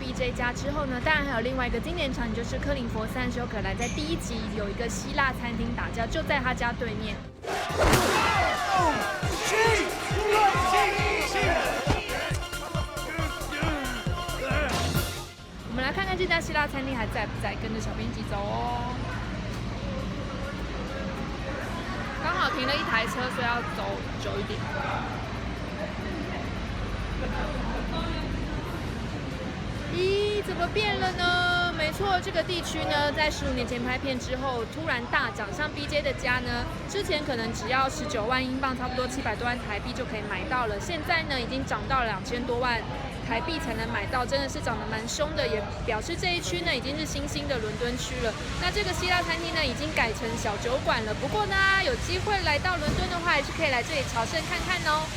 BJ 家之后呢，当然还有另外一个经典场景，就是柯林佛斯和休可兰在第1集有一个希腊餐厅打架，就在他家对面。我们来看看这家希腊餐厅还在不在，跟着小编一起走哦。刚好停了一台车，所以要走久一点。咦，怎么变了呢？没错，这个地区呢，在15年前拍片之后，突然大涨。像 BJ 的家呢，之前可能只要19万英镑，差不多700多万台币就可以买到了。现在呢，已经涨到了2000多万台币才能买到，真的是涨得蛮凶的，也表示这一区呢已经是新兴的伦敦区了。那这个希腊餐厅呢，已经改成小酒馆了。不过呢，有机会来到伦敦的话，还是可以来这里朝圣看看哦。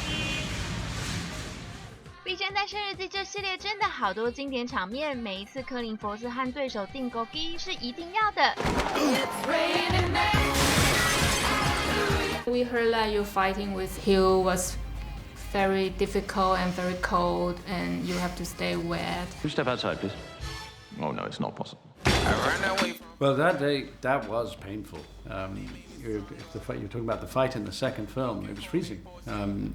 BJ诞生日记这系列真的好多经典场面，每一次柯林佛斯和对手定勾机是一定要的。We heard that you fighting with Hill was very difficult and very cold, and you have to stay wet. Can you step outside, please? Oh no, it's not possible. Well, that day, that was painful. You're talking about the fight in the second film. It was freezing.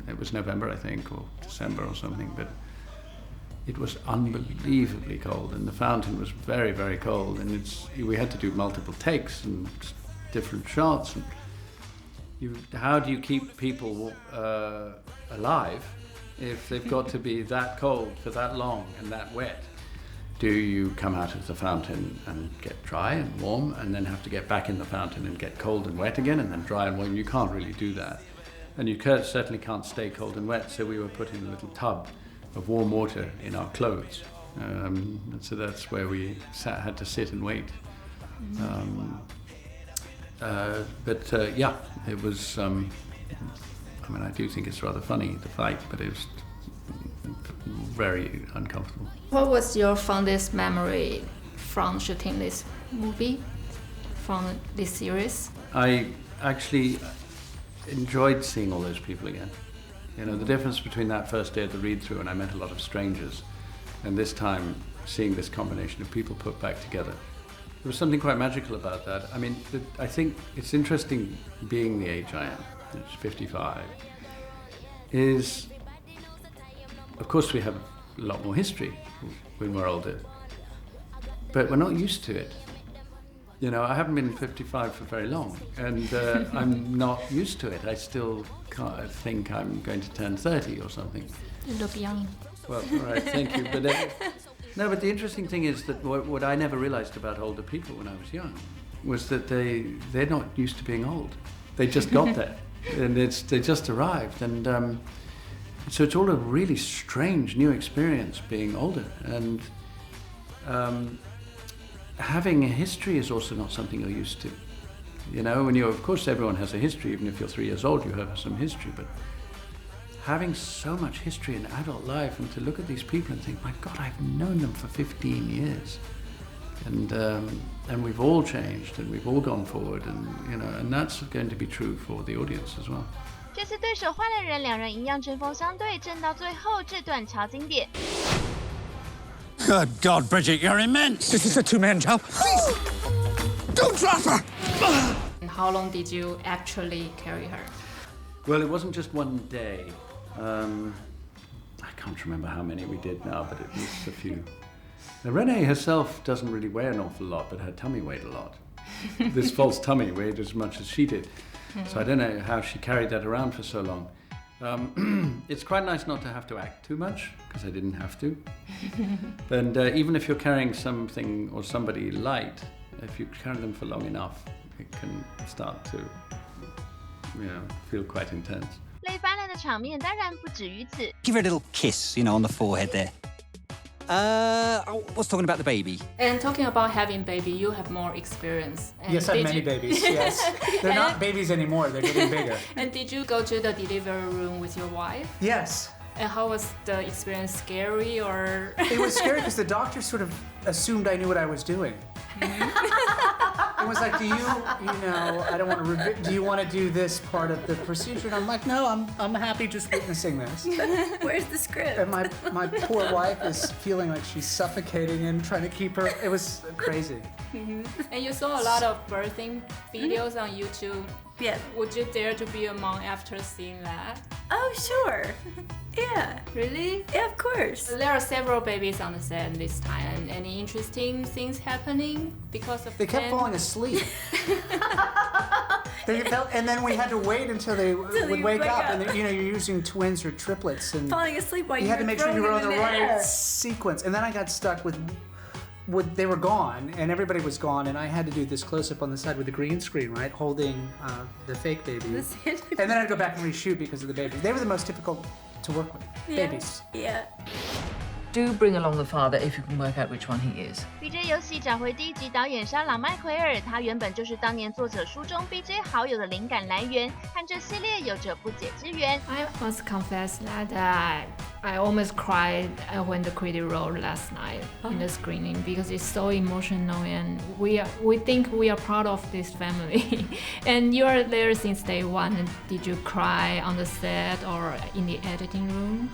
It was November, I think, or December or something, but it was unbelievably cold, and the fountain was very, very cold, and we had to do multiple takes and different shots. And how do you keep people alive if they've got to be that cold for that long and that wet? Do you come out of the fountain and get dry and warm, and then have to get back in the fountain and get cold and wet again, and then dry and warm? You can't really do that. And you certainly can't stay cold and wet, so we were put in a little tub of warm water in our clothes. And so that's where we had to sit and wait. Yeah, it was, I mean, I do think it's rather funny, the fight, but it was very uncomfortable. What was your fondest memory from shooting this movie, from this series? I actually enjoyed seeing all those people again. You know, the difference between that first day of the read-through, and I met a lot of strangers, and this time seeing this combination of people put back together. There was something quite magical about that. I mean, I think it's interesting being the age I am, it's 55, is, of course we have a lot more history when we're older, but we're not used to it. You know, I haven't been 55 for very long, and I'm not used to it. I still think I'm going to turn 30 or something. You look young. Well, all right, thank you. But no, but the interesting thing is that what I never realized about older people when I was young was that they're not used to being old. They just got there, and they just arrived, and so it's all a really strange new experience being older, and having a history is also not something you're used to. You know, when of course everyone has a history, even if you're 3 years old, you have some history, but having so much history in adult life, and to look at these people and think, my God, I've known them for 15 years. And we've all changed, and we've all gone forward, and you know, and that's going to be true for the audience as well. 这次对手换了人，两人一样针锋相对，争到最后这段超经典。Good God, Bridget, you're immense! This is a two-man job. Please, don't drop her! And how long did you actually carry her? Well, it wasn't just one day. I can't remember how many we did now, but it was a few. Now, Renee herself doesn't really weigh an awful lot, but her tummy weighed a lot. This false tummy weighed as much as she did. So I don't know how she carried that around for so long. It's quite nice not to have to act too much, because I didn't have to. And even if you're carrying something or somebody light, if you carry them for long enough, it can start to, you know, feel quite intense. 累翻了的场面当然不止于此。 Give her a little kiss, you know, on the forehead there. I was talking about the baby. And talking about having baby, you have more experience. And yes, I have many babies, yes. They're not babies anymore, they're getting bigger. And did you go to the delivery room with your wife? Yes. And how was the experience? Scary or? It was scary because the doctor sort of assumed I knew what I was doing. It and was like, do you I don't want to, do you want to do this part of the procedure? And I'm like, no, I'm happy just witnessing this. Where's the script? And my poor wife is feeling like she's suffocating and trying to keep her, it was crazy. And you saw a lot of birthing videos on YouTube. Yeah. Would you dare to be a mom after seeing that? Oh, sure. Yeah. Really? Yeah, of course. There are several babies on the set this time. And any interesting things happening because of They kept falling asleep. And then we had to wait until they would wake up. And you're using twins or triplets, and Falling asleep while you had to make sure you were on the air. right sequence. And then I got stuck with they were gone, and everybody was gone, and I had to do this close-up on the side with the green screen, right, holding the fake baby. And then I had to go back and reshoot because of the babies. They were the most difficult to work with, babies. Yeah. Do bring along the father if you can work out which one he is. BJ 有喜找回第一集导演沙朗麦奎尔，他原本就是当年作者书中 BJ 好友的灵感来源，和这系列有着不解之缘。I must confess that I almost cried when the credit rolled last night in the screening because it's so emotional and we think we are proud of this family. And you are there since day one. Did you cry on the set or in the editing room?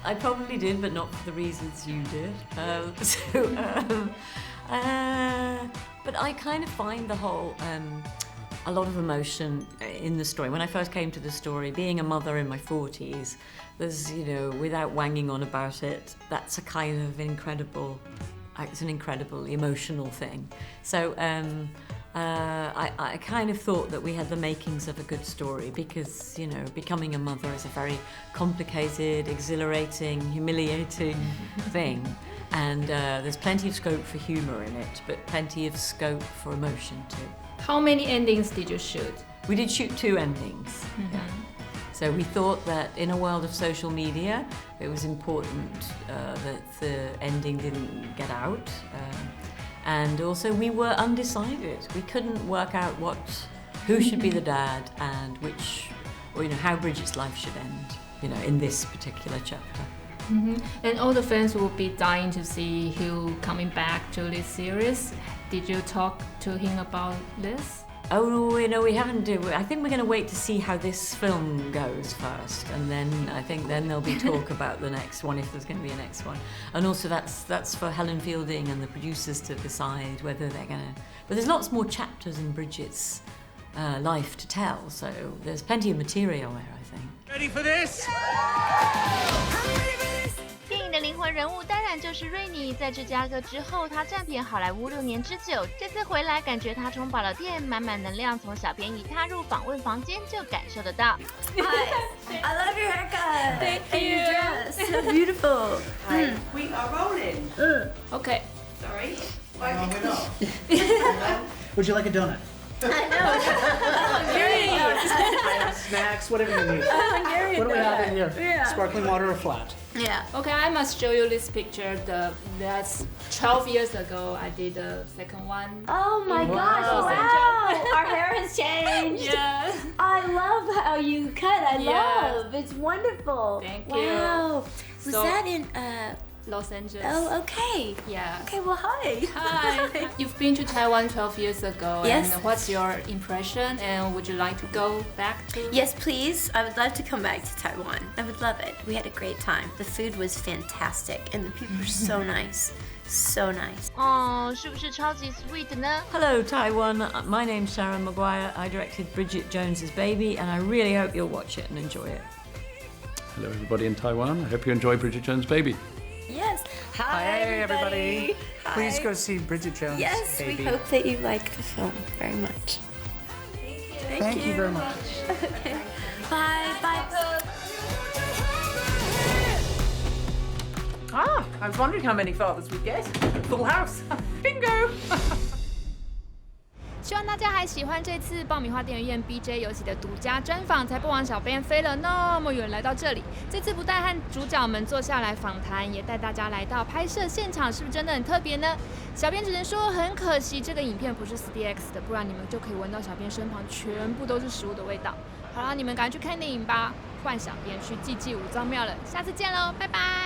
I probably did, but not for the reasons you did. But I kind of find the whole, a lot of emotion in the story. When I first came to the story, being a mother in my 40s, there's, without wanging on about it, that's a kind of it's an incredible emotional thing. So I kind of thought that we had the makings of a good story because, becoming a mother is a very complicated, exhilarating, humiliating thing. And there's plenty of scope for humor in it, but plenty of scope for emotion too. How many endings did you shoot? We did shoot 2 endings. Yeah. So we thought that in a world of social media, it was important that the ending didn't get out. And also we were undecided. We couldn't work out who should be the dad and how Bridget's life should end, in this particular chapter. And all the fans will be dying to see Hugh coming back to this series. Did you talk to him about this? Oh, we haven't. I think we're going to wait to see how this film goes first, and then I think there'll be talk about the next one if there's going to be a next one. And also that's for Helen Fielding and the producers to decide whether they're going to. But there's lots more chapters in Bridget's life to tell, so there's plenty of material there, I think. Ready for this? 电影的灵魂人物当然就是瑞妮。在芝加哥之后，她暂别好莱坞6年之久，这次回来，感觉她充饱了电，满满能量。从小编一踏入访问房间就感受得到。Hi, I love your haircut. Thank And you. your dress, so beautiful. We are rolling. Okay. Sorry. Would you like a donut? I know. I have snacks, whatever you need. What do we have in here? Yeah. Sparkling water or flat? Yeah. Okay, I must show you this picture. That's 12 years ago. I did the second one. Oh my gosh, wow. Our hair has changed. Yeah. I love how you cut. I Yeah. love. It's wonderful. Thank you. Wow. Was So- that in Los Angeles. Oh, okay. Yeah. Okay, well, hi. Hi. You've been to Taiwan 12 years ago. Yes. And what's your impression? And would you like to go back to? Yes, please. I would love to come back to Taiwan. I would love it. We had a great time. The food was fantastic, and the people were so nice. So nice. 哦，是不是超级 sweet 呢？ Hello, Taiwan. My name's Sarah Maguire. I directed Bridget Jones's Baby, and I really hope you'll watch it and enjoy it. Hello, everybody in Taiwan. I hope you enjoy Bridget Jones' Baby. Yes. Hi, Hey, everybody. Hi. Please go see Bridget Jones' Yes, Baby. we hope that you like the film very much. Thank you very much. Okay. Bye. Bye. I was wondering how many fathers we'd get. Full house. Bingo! 希望大家还喜欢这次爆米花电影院 BJ 有喜的独家专访，才不枉小编飞了那么远来到这里。这次不但和主角们坐下来访谈，也带大家来到拍摄现场，是不是真的很特别呢？小编只能说很可惜，这个影片不是 4DX 的，不然你们就可以闻到小编身旁全部都是食物的味道。好啦，你们赶快去看电影吧，换小编去祭祭武藏庙了。下次见喽，拜拜。